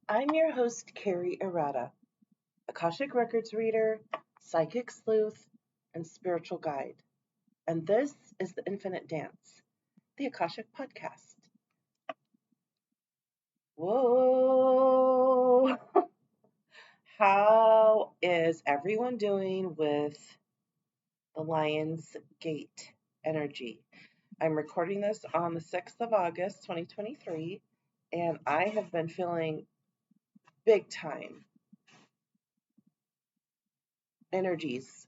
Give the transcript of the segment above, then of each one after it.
I'm your host, Carrie Errata, Akashic Records reader, psychic sleuth, and spiritual guide. And this is the Infinite Dance, the Akashic podcast. Whoa! How is everyone doing with the Lion's Gate energy? I'm recording this on the 6th of August, 2023, and I have been feeling big time energies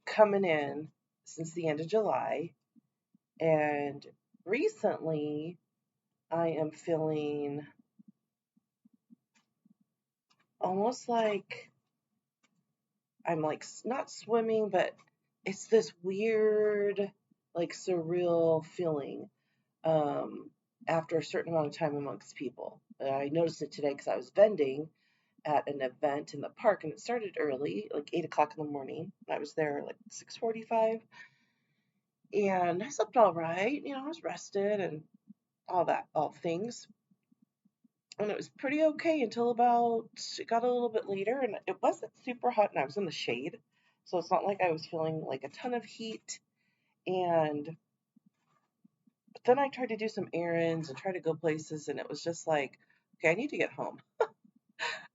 coming in since the end of July. And recently, I am feeling almost like I'm like not swimming, but it's this weird, like surreal feeling um, after a certain amount of time amongst people. I noticed it today because I was vending at an event in the park, and it started early, like 8 o'clock in the morning. I was there like 6:45, and I slept all right. I was rested and all things. And it was pretty okay until it got a little bit later, and it wasn't super hot, and I was in the shade, so it's not like I was feeling like a ton of heat. And but then I tried to do some errands and try to go places, and it was just like, okay, I need to get home.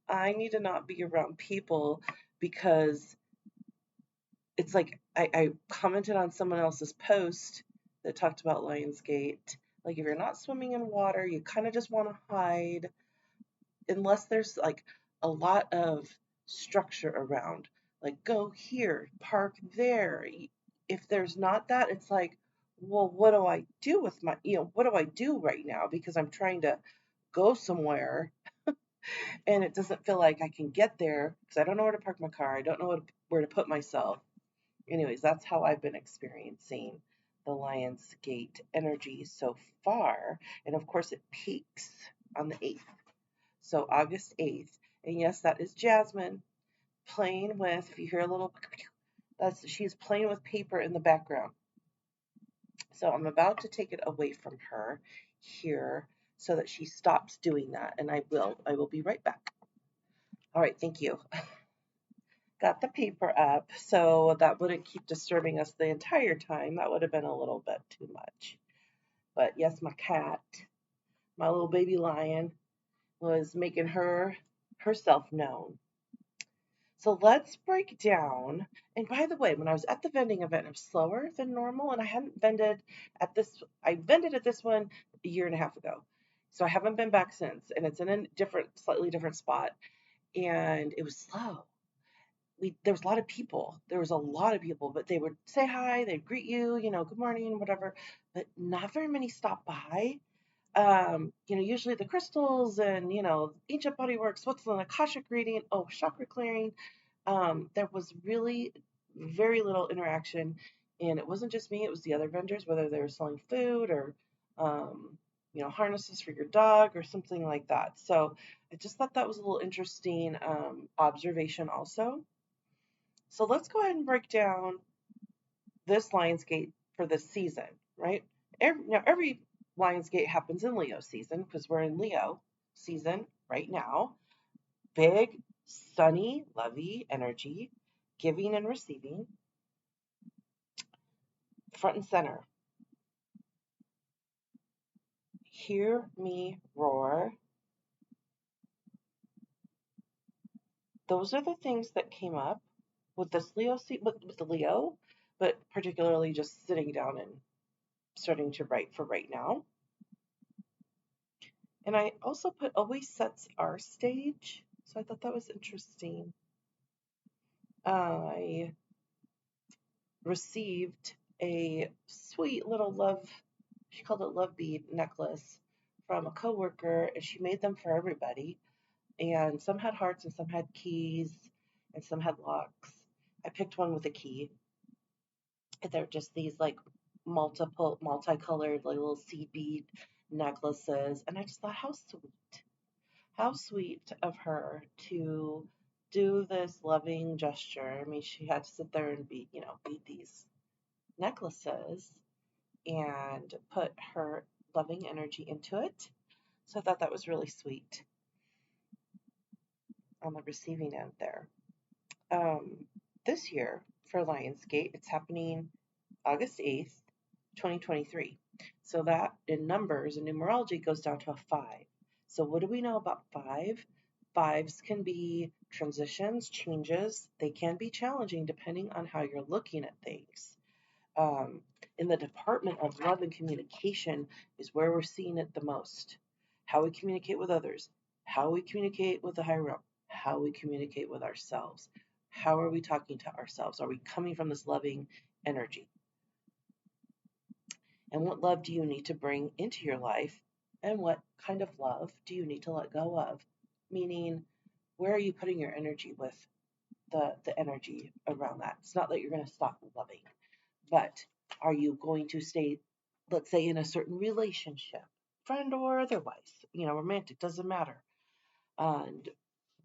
I need to not be around people because it's like I commented on someone else's post that talked about Lionsgate. Like, if you're not swimming in water, you kind of just want to hide unless there's like a lot of structure around, like go here, park there. If there's not that, it's like, well, what do I do with what do I do right now? Because I'm trying to go somewhere and it doesn't feel like I can get there because I don't know where to park my car. I don't know where to put myself. Anyways, that's how I've been experiencing the Lions Gate energy so far. And of course, it peaks on the 8th. So August 8th. And yes, that is Jasmine playing with, if you hear a little, she's playing with paper in the background. So I'm about to take it away from her here so that she stops doing that. And I will be right back. All right, thank you. Got the paper up so that wouldn't keep disturbing us the entire time. That would have been a little bit too much. But yes, my cat, my little baby lion, was making herself known. So let's break down. And by the way, when I was at the vending event, it was slower than normal, and I hadn't vended at this. I vended at this one a year and a half ago, so I haven't been back since. And it's in a slightly different spot, and it was slow. There was a lot of people. There was a lot of people, but they would say hi, they'd greet you, good morning, whatever. But not very many stopped by. Usually the crystals and, ancient body works, what's an Akashic reading, oh, chakra clearing. There was really very little interaction, and it wasn't just me, it was the other vendors, whether they were selling food or, harnesses for your dog or something like that. So I just thought that was a little interesting observation also. So let's go ahead and break down this Lionsgate for this season, right? Every Lionsgate happens in Leo season because we're in Leo season right now. Big, sunny, lovey energy, giving and receiving, front and center. Hear me roar. Those are the things that came up with this Leo with the Leo, but particularly just sitting down and starting to write for right now. And I also put always sets our stage, so I thought that was interesting. I received a sweet little she called it love bead necklace from a coworker, and she made them for everybody. And some had hearts, and some had keys, and some had locks. I picked one with a key. They're just these like multicolored, like little seed bead necklaces, and I just thought, how sweet of her to do this loving gesture. I mean, she had to sit there and beat these necklaces and put her loving energy into it. So I thought that was really sweet. on the receiving end there. Um, this year for Lionsgate, it's happening August 8th, 2023. So that in numbers and numerology goes down to a 5. So what do we know about 5? Fives can be transitions, changes. They can be challenging depending on how you're looking at things. Um, in the department of love and communication is where we're seeing it the most. How we communicate with others, how we communicate with the higher realm, how we communicate with ourselves. How are we talking to ourselves? Are we coming from this loving energy? And what love do you need to bring into your life? And what kind of love do you need to let go of? Meaning, where are you putting your energy with the energy around that? It's not that you're going to stop loving, but are you going to stay, let's say, in a certain relationship, friend or otherwise, romantic, doesn't matter. And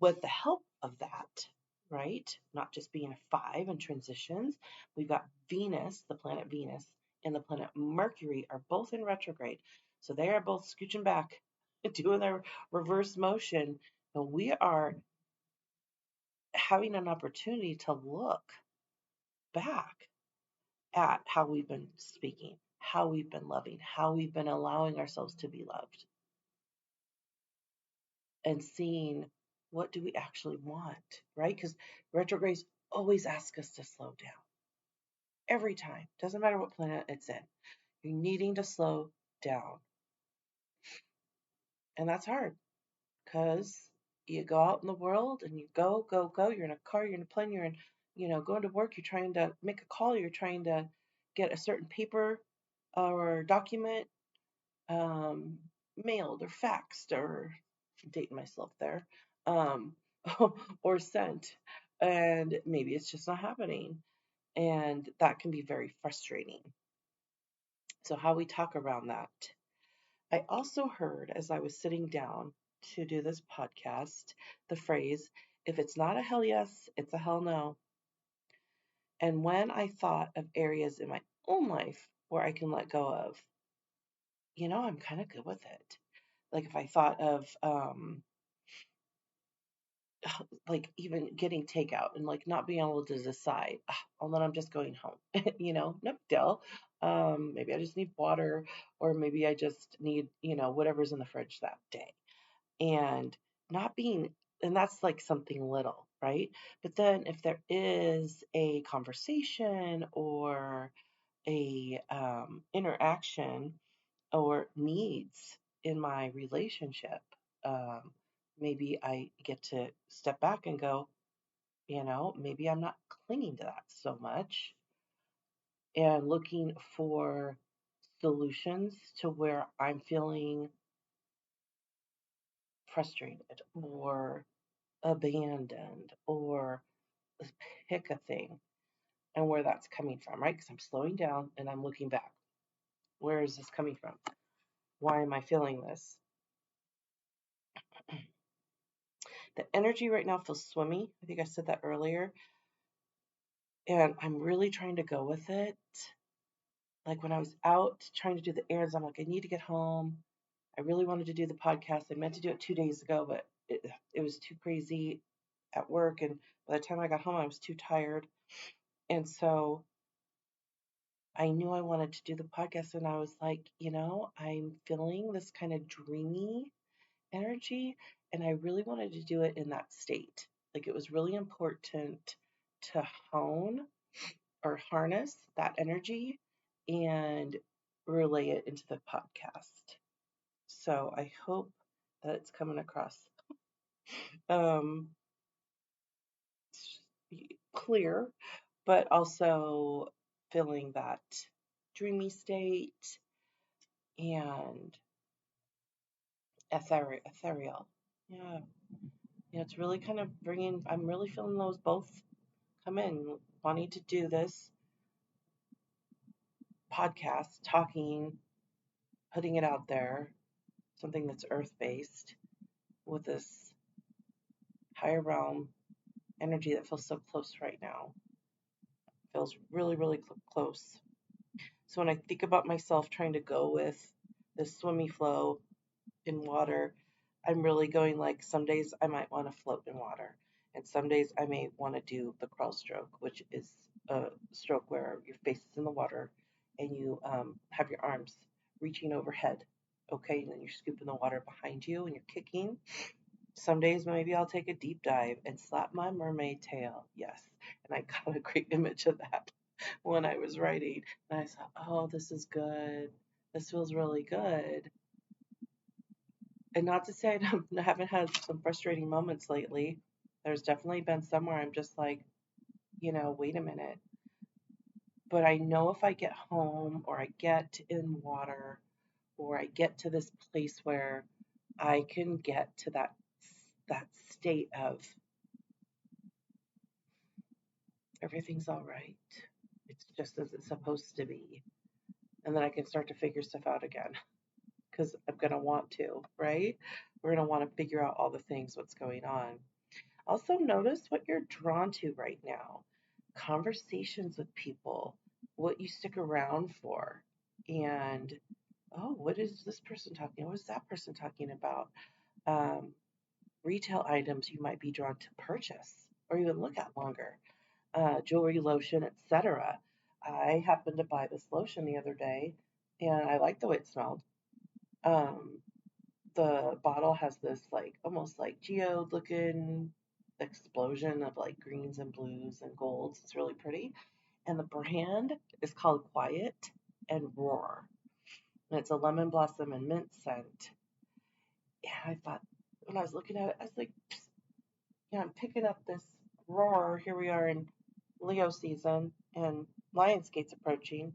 with the help of that, right, not just being a 5 and transitions, we've got Venus, the planet Venus, and the planet Mercury are both in retrograde. So they are both scooching back, doing their reverse motion. And we are having an opportunity to look back at how we've been speaking, how we've been loving, how we've been allowing ourselves to be loved, and seeing what do we actually want, right? Because retrogrades always ask us to slow down. Every time. Doesn't matter what planet it's in. You're needing to slow down. And that's hard because you go out in the world and you go. You're in a car, you're in a plane, you're in, going to work, you're trying to make a call, you're trying to get a certain paper or document mailed or faxed or dating myself there, um, or sent, and maybe it's just not happening, and that can be very frustrating. So how we talk around that. I also heard as I was sitting down to do this podcast the phrase, if it's not a hell yes, it's a hell no. And when I thought of areas in my own life where I can let go of, I'm kind of good with it. Like if I thought of like even getting takeout and like not being able to decide, oh, then I'm just going home, no deal. Maybe I just need water, or maybe I just need, whatever's in the fridge that day. And not being, and that's like something little, right? But then if there is a conversation or a interaction or needs in my relationship, um, maybe I get to step back and go, maybe I'm not clinging to that so much and looking for solutions to where I'm feeling frustrated or abandoned or pick a thing and where that's coming from, right? Because I'm slowing down and I'm looking back. Where is this coming from? Why am I feeling this? The energy right now feels swimmy. I think I said that earlier. And I'm really trying to go with it. Like when I was out trying to do the errands, I'm like, I need to get home. I really wanted to do the podcast. I meant to do it 2 days ago, but it was too crazy at work. And by the time I got home, I was too tired. And so I knew I wanted to do the podcast. And I was like, I'm feeling this kind of dreamy energy. And I really wanted to do it in that state. Like it was really important to hone or harness that energy and relay it into the podcast. So I hope that it's coming across um, clear, but also feeling that dreamy state and ethereal. Yeah, it's really kind of bringing. I'm really feeling those both come in, wanting to do this podcast, talking, putting it out there, something that's earth based with this higher realm energy that feels so close right now. Feels really, really close. So when I think about myself trying to go with this swimmy flow in water, I'm really going like some days I might want to float in water, and some days I may want to do the crawl stroke, which is a stroke where your face is in the water and you have your arms reaching overhead. Okay, and then you're scooping the water behind you and you're kicking. Some days maybe I'll take a deep dive and slap my mermaid tail. Yes, and I got a great image of that when I was writing. And I thought, oh, this is good. This feels really good. And not to say I haven't had some frustrating moments lately. There's definitely been some where I'm just like, wait a minute. But I know if I get home or I get in water or I get to this place where I can get to that state of everything's all right. It's just as it's supposed to be. And then I can start to figure stuff out again because I'm going to want to, right? We're going to want to figure out all the things, what's going on. Also, notice what you're drawn to right now, conversations with people, what you stick around for, and oh, what is this person talking? What is that person talking about? Um, Retail items you might be drawn to purchase or even look at longer, jewelry, lotion, etc. I happened to buy this lotion the other day, and I liked the way it smelled. Um, the bottle has this like almost like geode looking explosion of like greens and blues and golds. It's really pretty. And the brand is called Quiet and Roar. And it's a lemon blossom and mint scent. And I thought when I was looking at it, I was like, yeah, I'm picking up this Roar. Here we are in Leo season and Lionsgate's approaching.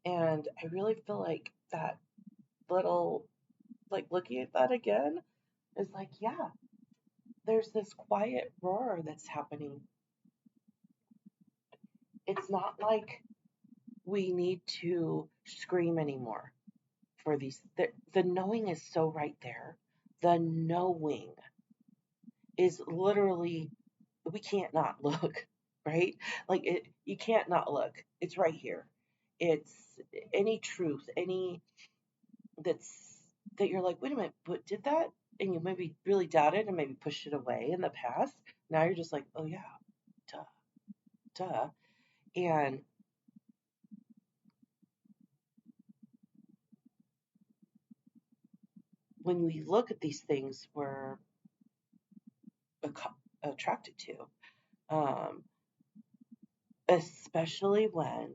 And I really feel like that little, like looking at that again is like, yeah, there's this quiet roar that's happening. It's not like we need to scream anymore for these. The knowing is so right there. The knowing is literally, we can't not look, right? Like you can't not look. It's right here. It's any truth, any that's that you're like, wait a minute, but did that? And you maybe really doubted and maybe pushed it away in the past. Now you're just like, oh yeah, duh, duh. And when we look at these things we're attracted to, um, especially when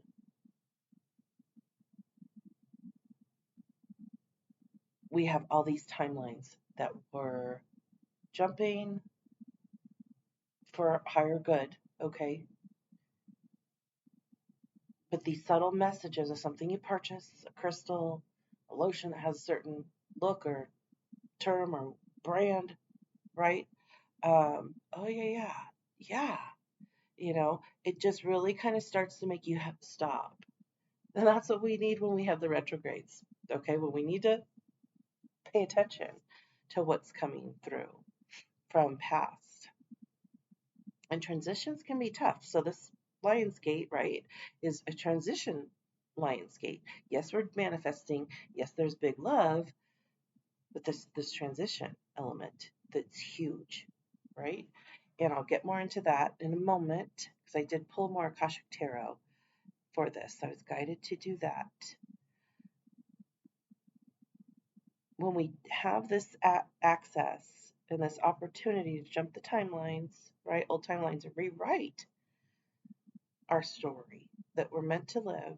we have all these timelines that we're jumping for higher good, okay? But these subtle messages of something you purchase, a crystal, a lotion that has a certain look or term or brand, right? Oh yeah. It just really kind of starts to make you have to stop. And that's what we need when we have the retrogrades, okay? When we need to pay attention to what's coming through from past. And transitions can be tough. So this Lionsgate, right, is a transition Lionsgate. Yes, we're manifesting. Yes, there's big love, but this transition element that's huge, right? And I'll get more into that in a moment because I did pull more Akashic Tarot for this. I was guided to do that. When we have this access and this opportunity to jump the timelines, right, old timelines, and rewrite our story that we're meant to live,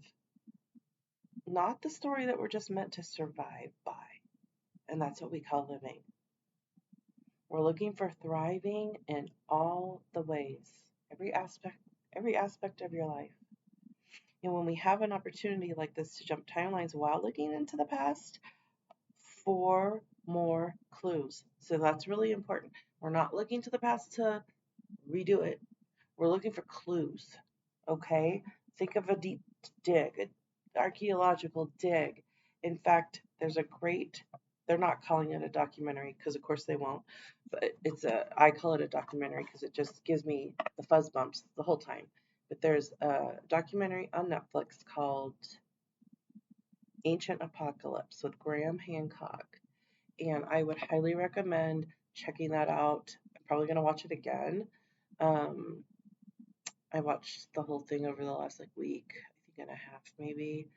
not the story that we're just meant to survive by. And that's what we call living. We're looking for thriving in all the ways, every aspect of your life. And when we have an opportunity like this to jump timelines while looking into the past, 4 more clues. So that's really important. We're not looking to the past to redo it. We're looking for clues. Okay? Think of a deep dig, an archaeological dig. In fact, there's a great, they're not calling it a documentary because of course they won't, but I call it a documentary because it just gives me the fuzz bumps the whole time. But there's a documentary on Netflix called Ancient Apocalypse with Graham Hancock. and I would highly recommend checking that out. I'm probably going to watch it again. Um, I watched the whole thing over the last like week, I think and a half maybe,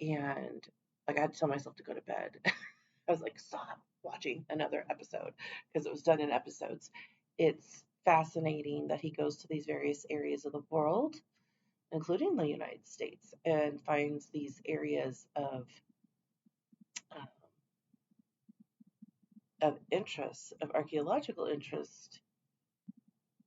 and like I had to tell myself to go to bed. I was like, stop watching another episode because it was done in episodes. It's fascinating that he goes to these various areas of the world, including the United States, and finds these areas um, of interest, of archaeological interest,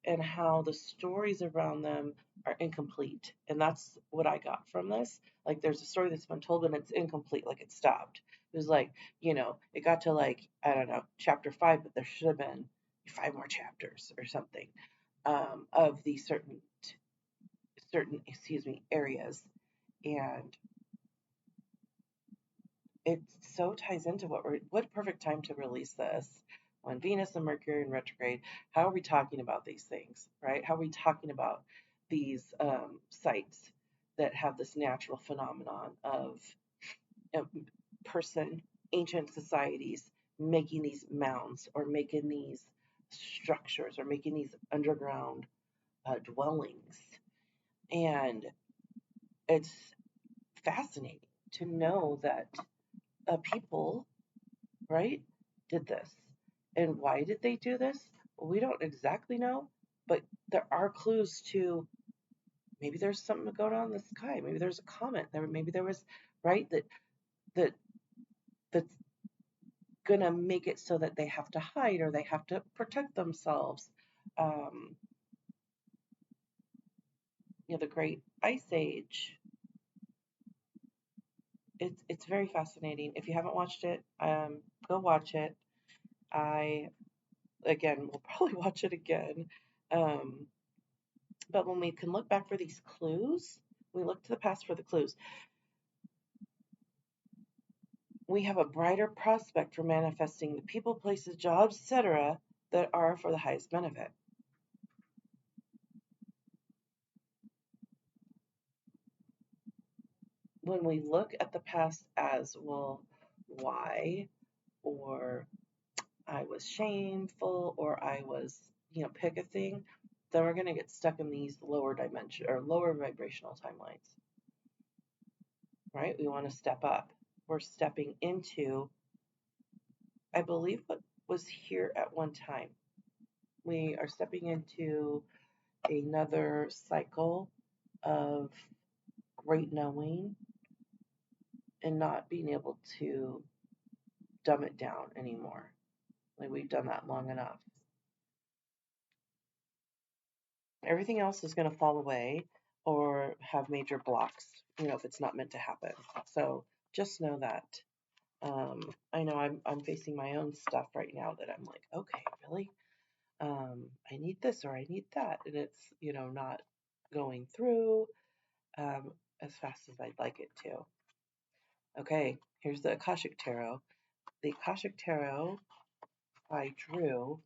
and how the stories around them are incomplete. And that's what I got from this. Like, there's a story that's been told and it's incomplete, like it stopped. It was like, it got to like, I don't know, chapter 5, but there should have been 5 more chapters or something of these certain, excuse me, areas. And it so ties into what perfect time to release this when Venus and Mercury in retrograde. How are we talking about these things, right? How are we talking about these sites that have this natural phenomenon of a person, ancient societies making these mounds or making these structures or making these underground dwellings. And it's fascinating to know that people, right, did this. And why did they do this? Well, we don't exactly know, but there are clues to maybe there's something going on in the sky. Maybe there's a comet. Maybe there was, right, that that's gonna make it so that they have to hide or they have to protect themselves. Um, the Great Ice Age. It's very fascinating. If you haven't watched it, go watch it. I again will probably watch it again. Um, But when we can look back for these clues, we look to the past for the clues, we have a brighter prospect for manifesting the people, places, jobs, etc., that are for the highest benefit. When we look at the past as, well, why, or I was shameful, or I was, pick a thing, then we're going to get stuck in these lower dimension or lower vibrational timelines, right? We want to step up. We're stepping into, I believe, what was here at one time. We are stepping into another cycle of great knowing and not being able to dumb it down anymore. Like, we've done that long enough. Everything else is going to fall away or have major blocks, if it's not meant to happen. So just know that. I know I'm facing my own stuff right now that I'm like, okay, really? I need this or I need that. And it's, not going through as fast as I'd like it to. Okay, here's the Akashic Tarot. The Akashic Tarot I drew,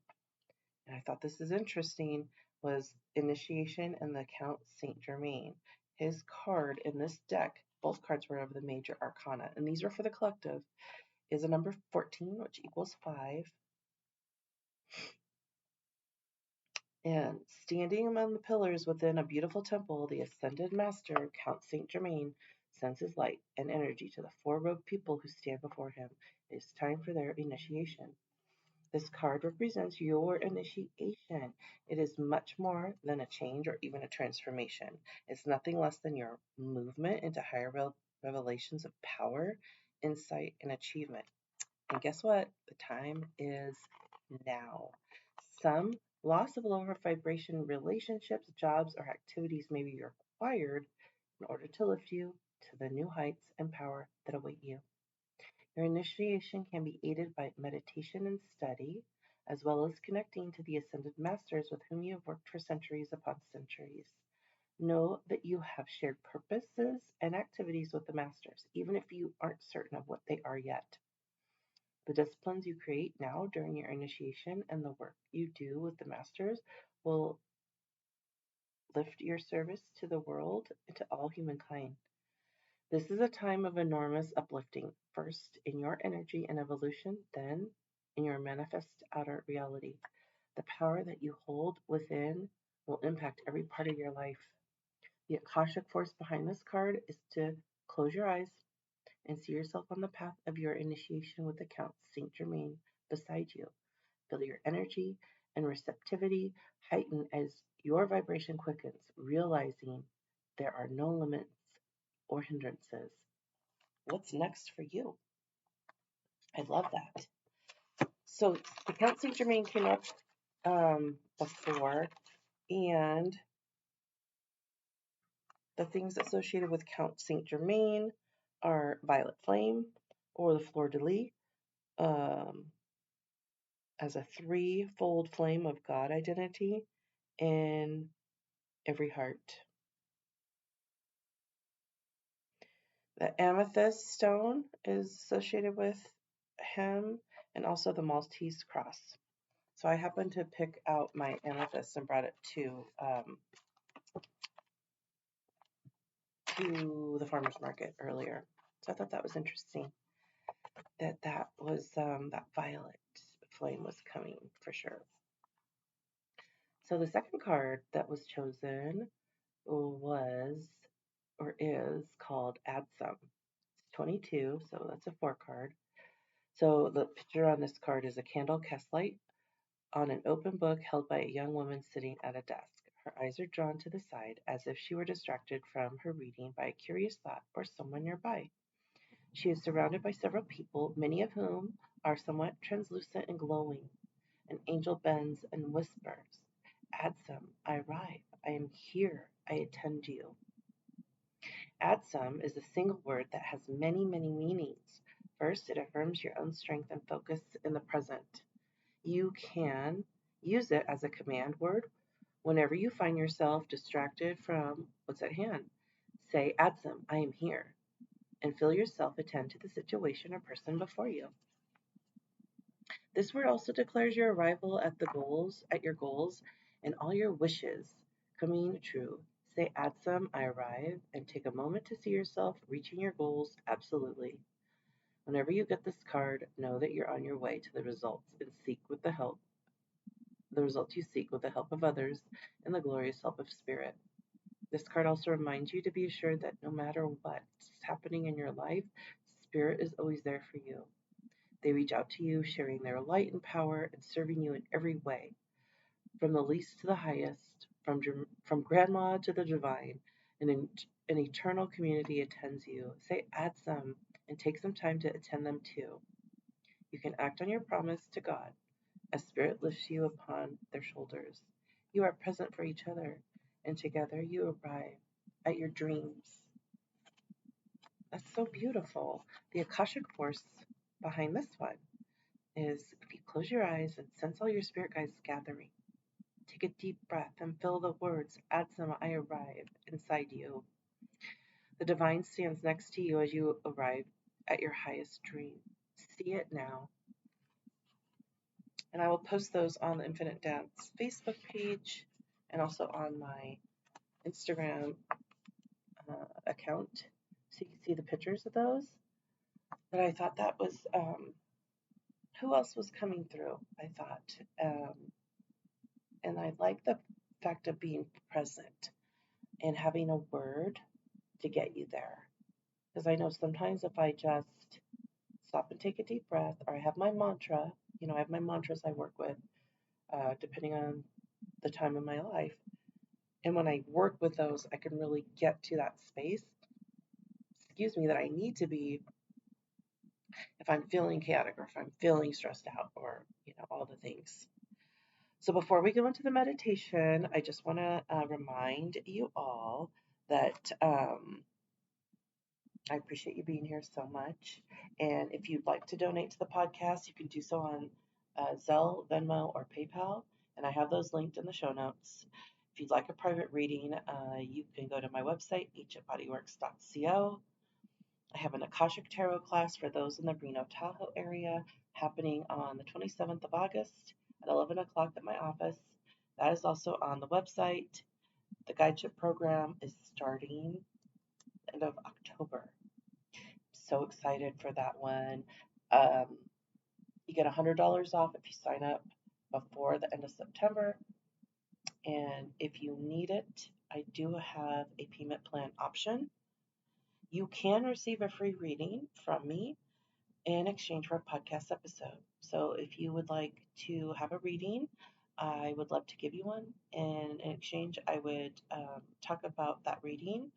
and I thought this is interesting, was Initiation and the Count Saint Germain. His card in this deck, both cards were of the major arcana, and these are for the collective, is a number 14, which equals 5. And standing among the pillars within a beautiful temple, the ascended master, Count Saint Germain, sends his light and energy to the four-robed people who stand before him. It is time for their initiation. This card represents your initiation. It is much more than a change or even a transformation. It's nothing less than your movement into higher revelations of power, insight, and achievement. And guess what? The time is now. Some loss of lower vibration relationships, jobs, or activities may be required in order to lift you to the new heights and power that await you. Your initiation can be aided by meditation and study, as well as connecting to the ascended masters with whom you have worked for centuries upon centuries. Know that you have shared purposes and activities with the masters, even if you aren't certain of what they are yet. The disciplines you create now during your initiation and the work you do with the masters will lift your service to the world and to all humankind. This is a time of enormous uplifting. first in your energy and evolution, then in your manifest outer reality. The power that you hold within will impact every part of your life. The Akashic force behind this card is to close your eyes and see yourself on the path of your initiation with the Count Saint Germain beside you. Feel your energy and receptivity heighten as your vibration quickens, realizing there are no limits or hindrances. What's next for you? I love that. So the Count Saint Germain came up before, and the things associated with Count Saint Germain are violet flame or the fleur de lis, um, as a threefold flame of God identity in every heart. The amethyst stone is associated with him, and also the Maltese cross. So I happened to pick out my amethyst and brought it to the farmer's market earlier. So I thought that was interesting that was that violet flame was coming for sure. So the second card that was chosen was or is called Add Some. It's 22, so that's a 4 card. So the picture on this card is a candle cast light on an open book held by a young woman sitting at a desk. Her eyes are drawn to the side as if she were distracted from her reading by a curious thought or someone nearby. She is surrounded by several people, many of whom are somewhat translucent and glowing. An angel bends and whispers, Add some, I arrive, I am here, I attend you. Add some is a single word that has many, many meanings. First, it affirms your own strength and focus in the present. You can use it as a command word whenever you find yourself distracted from what's at hand. Say, Add some, I am here, and feel yourself attend to the situation or person before you. This word also declares your arrival at your goals, and all your wishes coming true. Say, Add some, I arrive, and take a moment to see yourself reaching your goals absolutely. Whenever you get this card, know that you're on your way to the results you seek with the help of others and the glorious help of Spirit. This card also reminds you to be assured that no matter what's happening in your life, Spirit is always there for you. They reach out to you, sharing their light and power and serving you in every way, from the least to the highest, from grandma to the divine. An eternal community attends you. Say, Add some, and take some time to attend them too. You can act on your promise to God as Spirit lifts you upon their shoulders. You are present for each other, and together you arrive at your dreams. That's so beautiful. The Akashic force behind this one is if you close your eyes and sense all your spirit guides gathering, take a deep breath and feel the words, Add some, I arrive, inside you. The divine stands next to you as you arrive at your highest dream. See it now. And I will post those on the Infinite Dance Facebook page and also on my Instagram account, so you can see the pictures of those. But I thought that was, who else was coming through? I thought, and I like the fact of being present and having a word to get you there. Because I know sometimes if I just stop and take a deep breath, or I have my mantra, I have my mantras I work with, depending on the time of my life. And when I work with those, I can really get to that space, that I need to be if I'm feeling chaotic or if I'm feeling stressed out or, all the things. So before we go into the meditation, I just want to remind you all that I appreciate you being here so much. And if you'd like to donate to the podcast, you can do so on Zelle, Venmo, or PayPal. And I have those linked in the show notes. If you'd like a private reading, you can go to my website, h@bodyworks.co. I have an Akashic Tarot class for those in the Reno, Tahoe area happening on the 27th of August at 11 o'clock at my office. That is also on the website. The guideship program is starting end of October. so excited for that one. Um, you get $100 off if you sign up before the end of September. And if you need it, I do have a payment plan option. You can receive a free reading from me in exchange for a podcast episode. So if you would like to have a reading, I would love to give you one. And in exchange, I would talk about that reading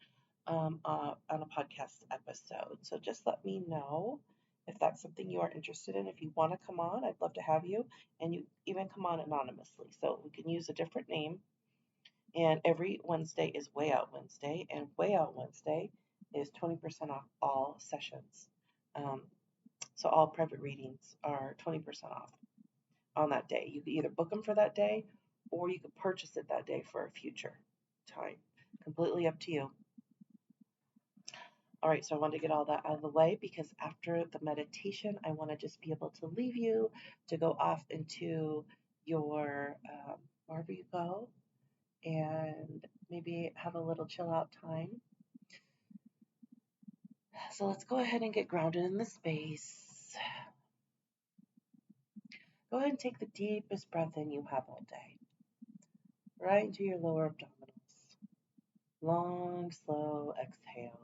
on a podcast episode. So just let me know if that's something you are interested in. If you want to come on, I'd love to have you. And you even come on anonymously. So we can use a different name. And every Wednesday is Way Out Wednesday. And Way Out Wednesday is 20% off all sessions. So all private readings are 20% off on that day. You can either book them for that day or you could purchase it that day for a future time. Completely up to you. All right, so I wanted to get all that out of the way because after the meditation, I want to just be able to leave you to go off into your wherever you go and maybe have a little chill out time. So let's go ahead and get grounded in the space. Go ahead and take the deepest breath in you have all day, right into your lower abdominals. Long, slow exhale.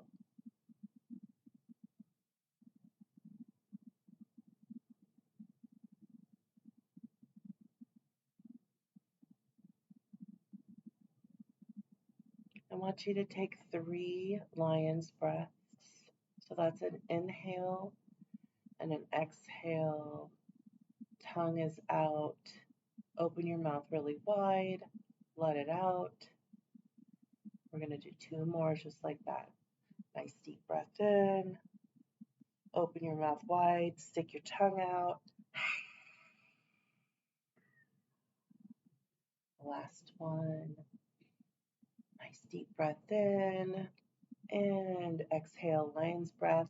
I want you to take 3 lion's breaths. So that's an inhale and an exhale. Tongue is out. Open your mouth really wide. Let it out. We're going to do 2 more just like that. Nice deep breath in. Open your mouth wide. Stick your tongue out. Last one. Nice deep breath in. And exhale, lion's breath.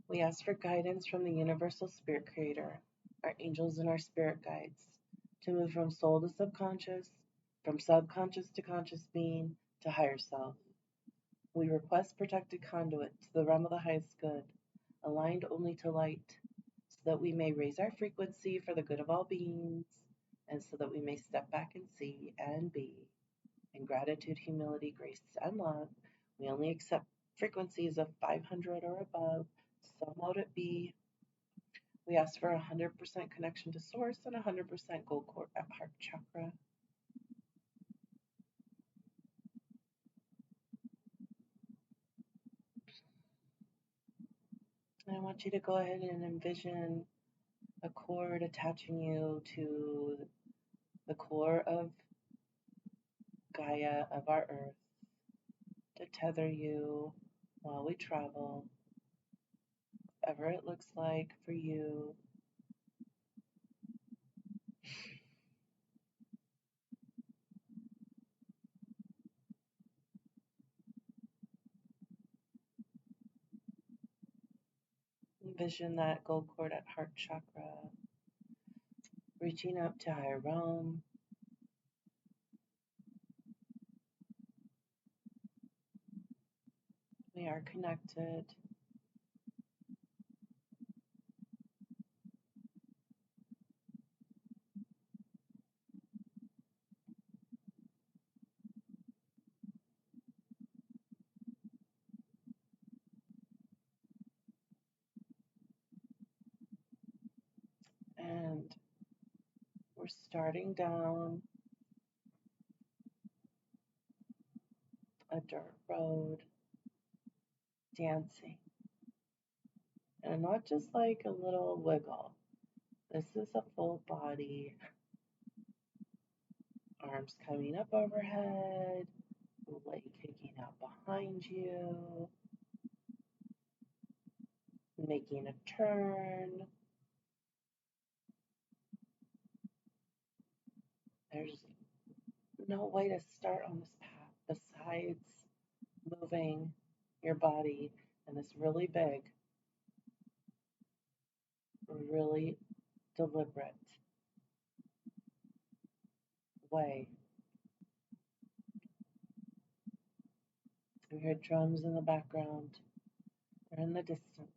We ask for guidance from the Universal Spirit Creator, our angels and our spirit guides, to move from soul to subconscious, from subconscious to conscious being, to higher self. We request protected conduit to the realm of the highest good, aligned only to light, so that we may raise our frequency for the good of all beings, and so that we may step back and see and be. In gratitude, humility, grace, and love, we only accept frequencies of 500 or above, so mote it be. We ask for 100% connection to Source and 100% gold core at heart chakra. And I want you to go ahead and envision a cord attaching you to the core of Gaia, of our earth, to tether you while we travel, whatever it looks like for you. Envision that gold cord at heart chakra, reaching up to higher realm. We are connected. And we're starting down a dirt road, dancing. And not just like a little wiggle. This is a full body. Arms coming up overhead, leg kicking out behind you, making a turn. There's no way to start on this path besides moving your body in this really big, really deliberate way. You hear drums in the background or in the distance.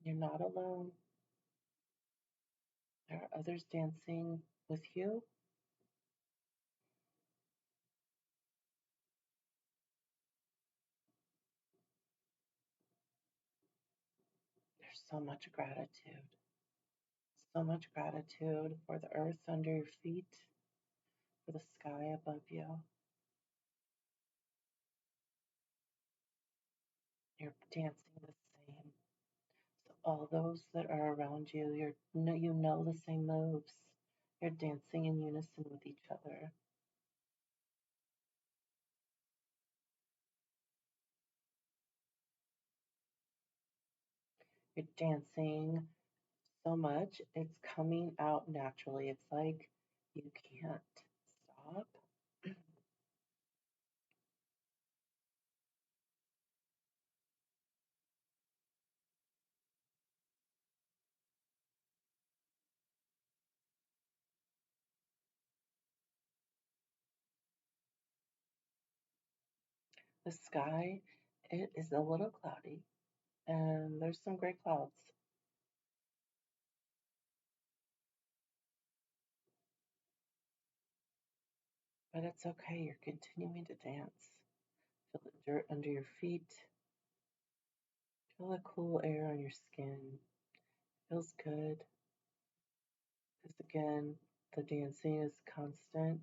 You're not alone. There are others dancing with you. There's so much gratitude. So much gratitude for the earth under your feet, for the sky above you. You're dancing the same. So all those that are around you, you know the same moves. You're dancing in unison with each other. You're dancing so much, it's coming out naturally. It's like you can't stop. The sky, it is a little cloudy, and there's some gray clouds, but it's okay. You're continuing to dance. Feel the dirt under your feet. Feel the cool air on your skin. Feels good. Because again, the dancing is constant.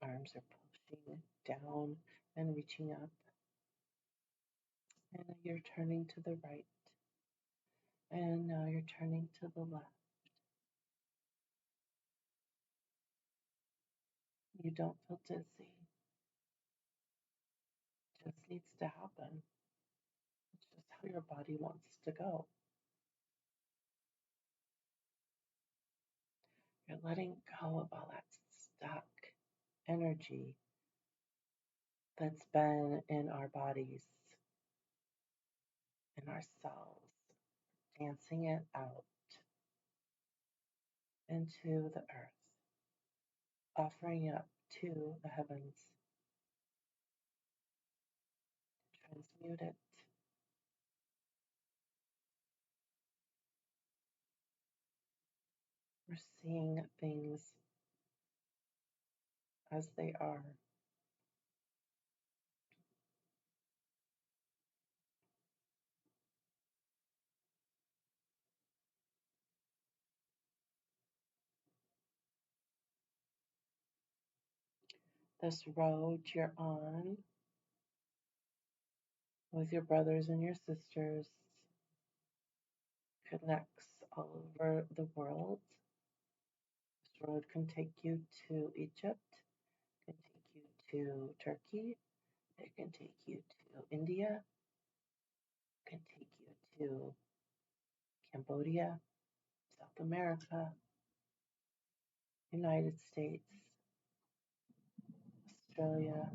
Arms are pushing down and reaching up. And you're turning to the right. And now you're turning to the left. You don't feel dizzy. It just needs to happen. It's just how your body wants to go. You're letting go of all that stuck energy that's been in our bodies, in our cells, dancing it out into the earth, offering it up to the heavens, transmute it. We're seeing things as they are. This road you're on with your brothers and your sisters connects all over the world. This road can take you to Egypt, can take you to Turkey, it can take you to India, it can take you to Cambodia, South America, United States, Australia.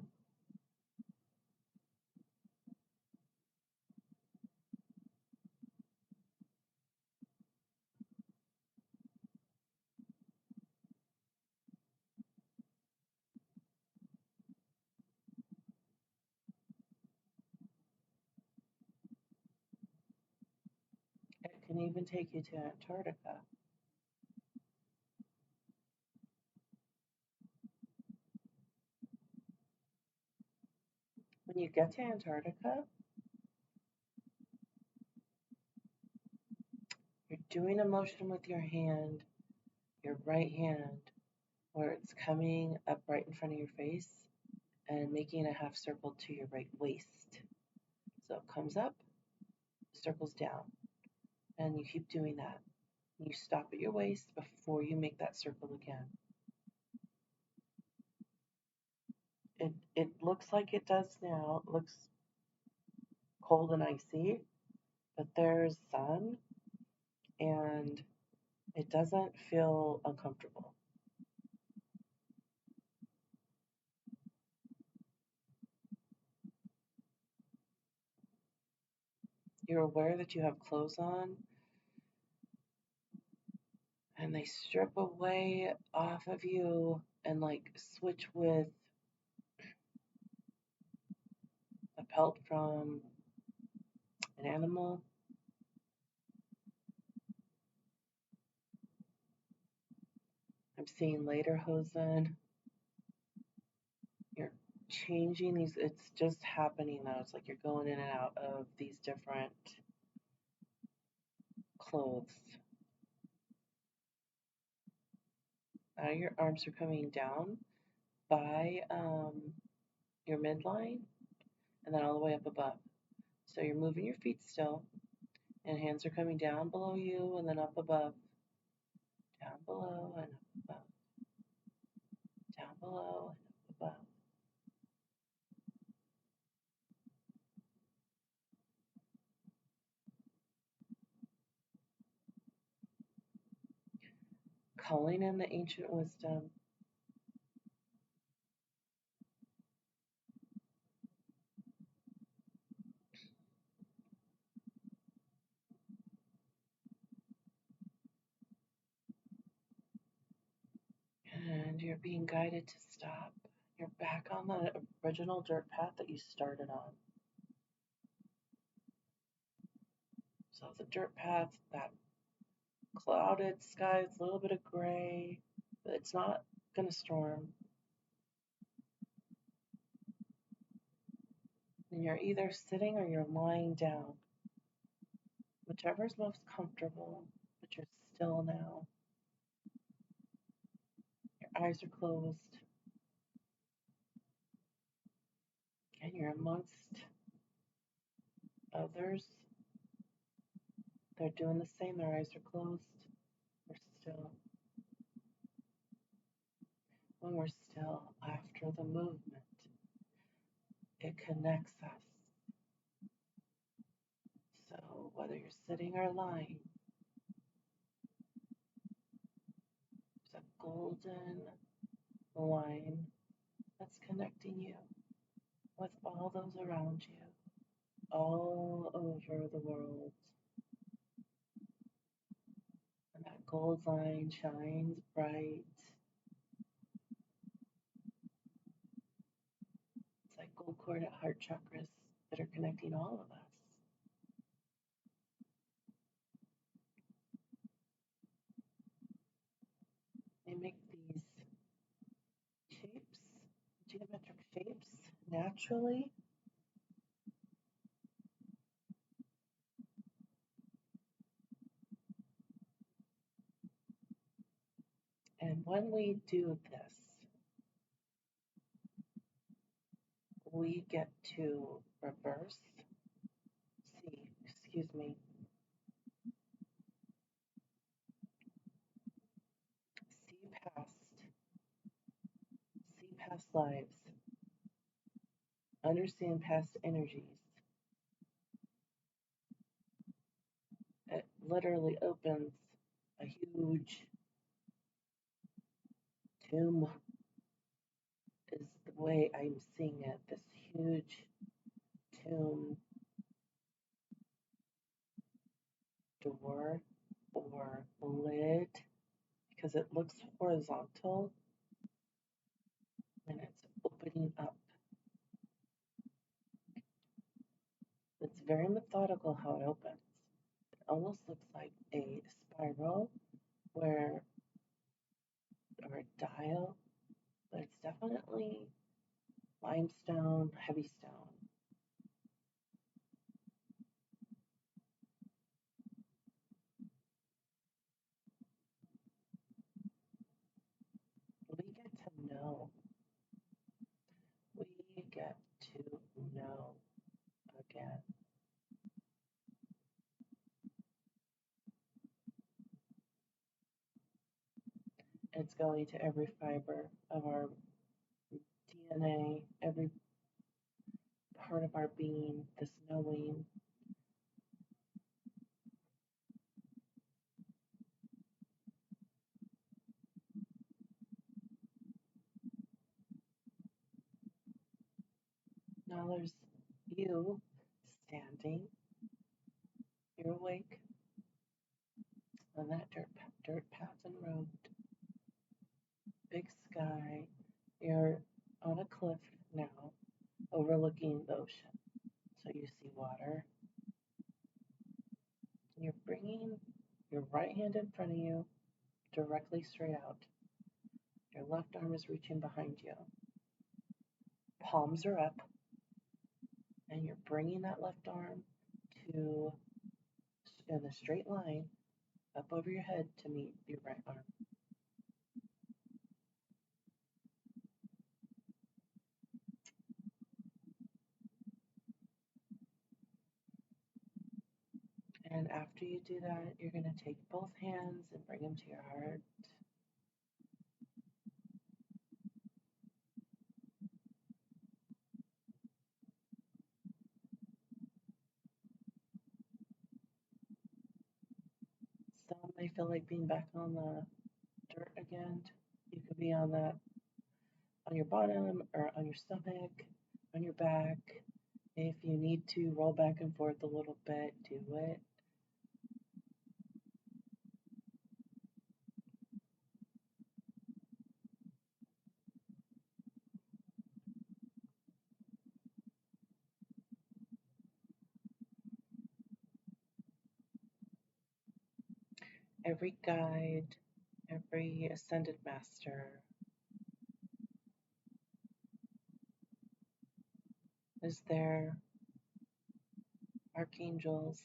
It can even take you to Antarctica. When you get to Antarctica, you're doing a motion with your hand, your right hand, where it's coming up right in front of your face and making a half circle to your right waist. So it comes up, circles down, and you keep doing that. You stop at your waist before you make that circle again. It looks like it does now. It looks cold and icy, but there's sun and it doesn't feel uncomfortable. You're aware that you have clothes on and they strip away off of you and like switch with a pelt from an animal. I'm seeing lederhosen. You're changing these. It's just happening now. It's like you're going in and out of these different clothes. Now your arms are coming down by your midline and then all the way up above. So you're moving your feet still, and hands are coming down below you and then up above, down below and up above, down below and up above. Calling in the ancient wisdom. And you're being guided to stop. You're back on the original dirt path that you started on. So the dirt path, that clouded sky, it's a little bit of gray, but it's not going to storm. And you're either sitting or you're lying down, whichever is most comfortable, but you're still now. Your eyes are closed. And you're amongst others. They're doing the same. Their eyes are closed. We're still. When we're still after the movement, it connects us. So whether you're sitting or lying, there's a golden line that's connecting you with all those around you, all over the world. And that gold line shines bright. It's like gold coordinate heart chakras that are connecting all of us. They make these shapes, geometric shapes, naturally. And when we do this, we get to reverse, see past lives, understand past energies. It literally opens a huge tomb, is the way I'm seeing it. This huge tomb door or lid, because it looks horizontal and it's opening up. It's very methodical how it opens. It almost looks like a spiral where, or a dial, but it's definitely limestone, heavy stone. We get to know. We get to know again. It's going to every fiber of our DNA, every part of our being, this knowing. Now there's you standing. You're awake on that dirt path and road. Big sky. You're on a cliff now, overlooking the ocean. So you see water. You're bringing your right hand in front of you, directly straight out. Your left arm is reaching behind you. Palms are up, and you're bringing that left arm to in a straight line up over your head to meet your right arm. And after you do that, you're going to take both hands and bring them to your heart. Some may feel like being back on the dirt again. You could be on your bottom or on your stomach, on your back. If you need to roll back and forth a little bit, do it. Every guide, every ascended master is there. Archangels,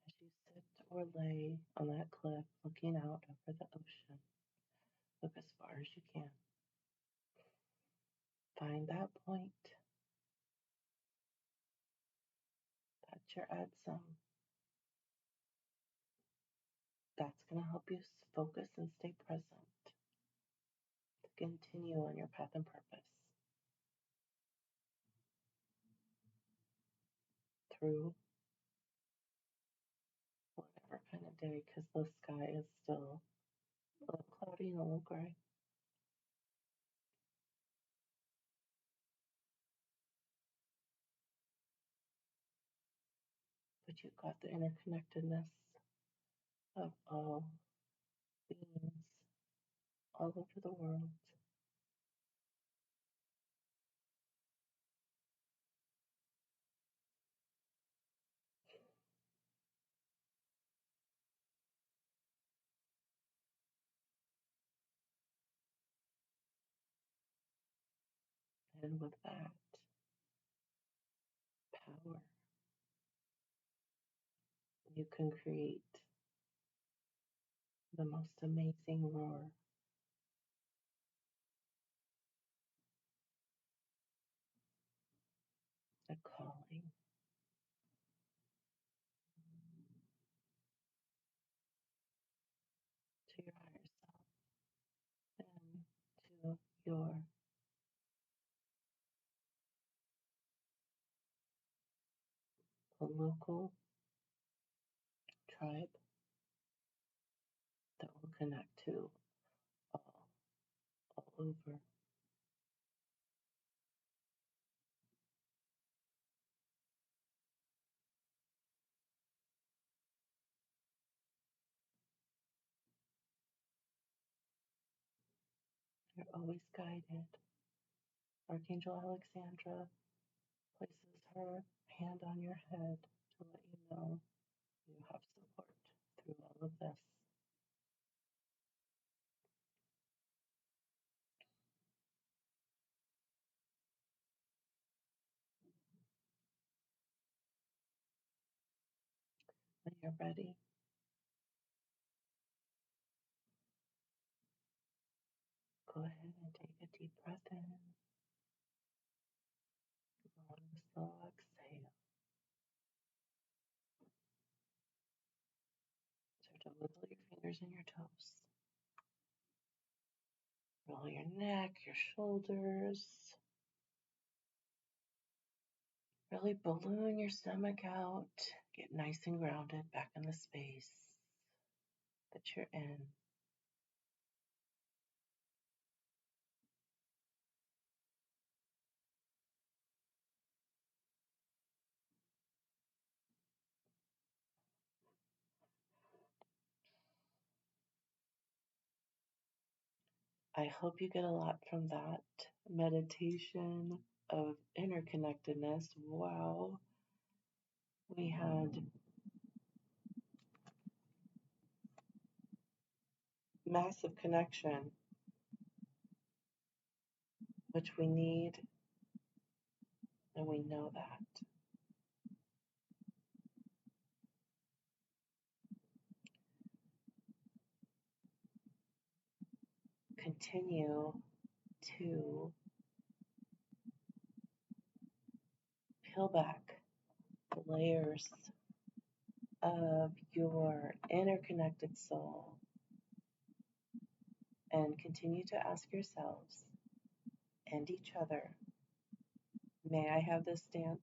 as you sit or lay on that cliff looking out over the ocean, look as far as you can. Find that point. That's your add some. That's going to help you focus and stay present to continue on your path and purpose through whatever kind of day, because the sky is still a little cloudy and a little gray. But you've got the interconnectedness of all beings all over the world. And with that power, you can create the most amazing roar, a calling to your higher self and to your local tribe that will connect to all, all over. You're always guided. Archangel Alexandra places her hand on your head to let you know you have support through all of this. When you're ready, go ahead and take a deep breath in. Long, slow exhale. Start to wiggle your fingers and your toes. Roll your neck, your shoulders. Really balloon your stomach out. Get nice and grounded back in the space that you're in. I hope you get a lot from that meditation of interconnectedness. Wow. We had massive connection, which we need, and we know that. Continue to peel back the layers of your interconnected soul and continue to ask yourselves and each other, may I have this dance?